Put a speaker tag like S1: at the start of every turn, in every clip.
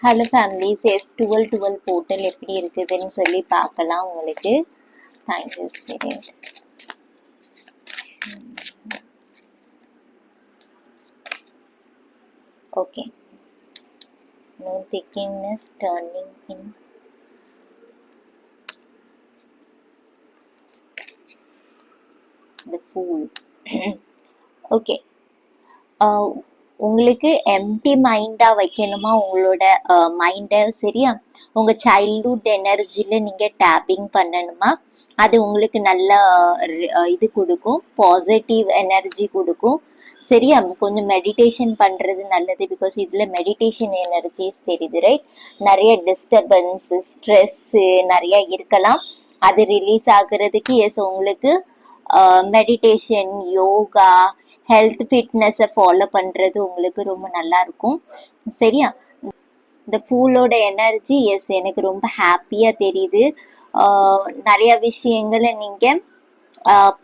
S1: Hello families, S1212 portal எப்படி இருக்குதுன்னு சொல்லி பார்க்கலாம். உங்களுக்கு thank you spirit. Okay, no thickness turning in the fool. Okay, உங்களுக்கு எம்டி மைண்டா வைக்கணுமா உங்களோட மைண்டை? சரியா, உங்க சைல்ட்ஹுட் எனர்ஜில நீங்க டேப்பிங் பண்ணணுமா? அது உங்களுக்கு நல்ல இது கொடுக்கும், பாசிட்டிவ் எனர்ஜி கொடுக்கும். சரியா, கொஞ்சம் மெடிடேஷன் பண்றது நல்லது. பிகாஸ் இதுல மெடிடேஷன் எனர்ஜிஸ் தெரியுது, ரைட்? நிறைய டிஸ்டர்பன்ஸ், ஸ்ட்ரெஸ் நிறைய இருக்கலாம். அது ரிலீஸ் ஆகுறதுக்கு எஸ் உங்களுக்கு மெடிடேஷன், யோகா, ஹெல்த் ஃபிட்னஸை ஃபாலோ பண்ணுறது உங்களுக்கு ரொம்ப நல்லா இருக்கும். சரியா, இந்த ஃபூலோட எனர்ஜி எஸ் எனக்கு ரொம்ப ஹாப்பியாக தெரியுது. நிறைய விஷயங்களை நீங்கள்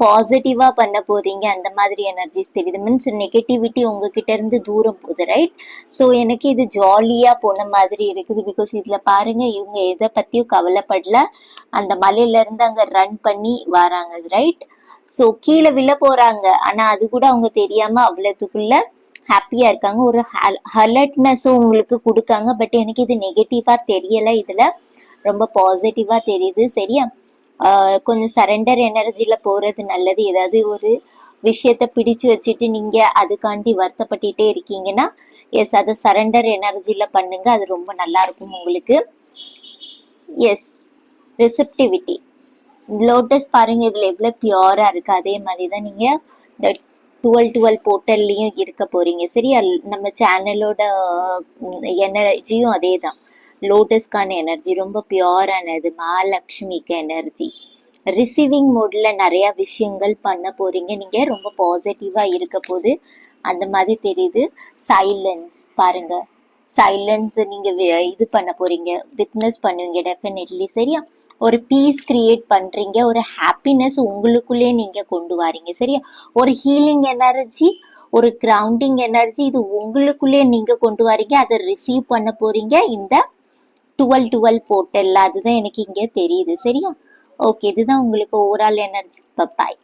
S1: பாசிட்டிவாக பண்ண போகிறீங்க, அந்த மாதிரி எனர்ஜிஸ் தெரியுது. மீன்ஸ் நெகட்டிவிட்டி உங்ககிட்ட இருந்து தூரம் போகுது, ரைட்? ஸோ எனக்கு இது ஜாலியாக போன மாதிரி இருக்குது. பிகாஸ் இதில் பாருங்க, இவங்க எதை பற்றியும் கவலைப்படல. அந்த மலையிலேருந்து அங்கே ரன் பண்ணி வராங்க, ரைட்? ஸோ கீழே விழ போகிறாங்க, ஆனால் அது கூட அவங்க தெரியாமல் அவ்வளோத்துக்குள்ள ஹாப்பியாக இருக்காங்க. ஒரு அலர்ட்னஸும் உங்களுக்கு கொடுக்காங்க. பட் எனக்கு இது நெகட்டிவாக தெரியலை, இதில் ரொம்ப பாசிட்டிவாக தெரியுது. சரியா, கொஞ்சம் சரண்டர் எனர்ஜியில போறது நல்லது. ஏதாவது ஒரு விஷயத்த பிடிச்சு வச்சுட்டு நீங்க அதுக்காண்டி வருத்தப்பட்டுட்டே இருக்கீங்கன்னா எஸ், அதை சரண்டர் எனர்ஜியில பண்ணுங்க, அது ரொம்ப நல்லா இருக்கும் உங்களுக்கு. S, receptivity. லோட்டஸ் பாருங்க, இதுல எவ்வளவு பியூரா இருக்கு. அதே மாதிரிதான் நீங்க இந்த 1212 போர்ட்டல்லையும் இருக்க போறீங்க. சரியா, நம்ம சேனலோட எனர்ஜியும் அதே தான். லோட்டஸ்கான எனர்ஜி ரொம்ப பியூரானது, மகாலட்சுமிக்கு எனர்ஜி. ரிசீவிங் மோட்ல நிறைய விஷயங்கள் பண்ண போறீங்க நீங்க, ரொம்ப பாசிட்டிவா இருக்க போது அந்த மாதிரி தெரியுது. சைலன்ஸ் பாருங்க, சைலன்ஸ் நீங்க இது பண்ண போறீங்க, விட்னஸ் பண்ணுவீங்க டெஃபினெட்லி. சரியா, ஒரு பீஸ் கிரியேட் பண்றீங்க, ஒரு ஹாப்பினஸ் உங்களுக்குள்ளே நீங்க கொண்டு வரீங்க. சரியா, ஒரு ஹீலிங் எனர்ஜி, ஒரு கிரவுண்டிங் எனர்ஜி, இது உங்களுக்குள்ளே நீங்க கொண்டு வரீங்க. அதை ரிசீவ் பண்ண போறீங்க இந்த 1212 போர்ட்டல்ல. அதுதான் எனக்கு இங்க தெரியுது. சரியா, ஓகே, இதுதான் உங்களுக்கு ஓவரால் எனர்ஜி. பாய்.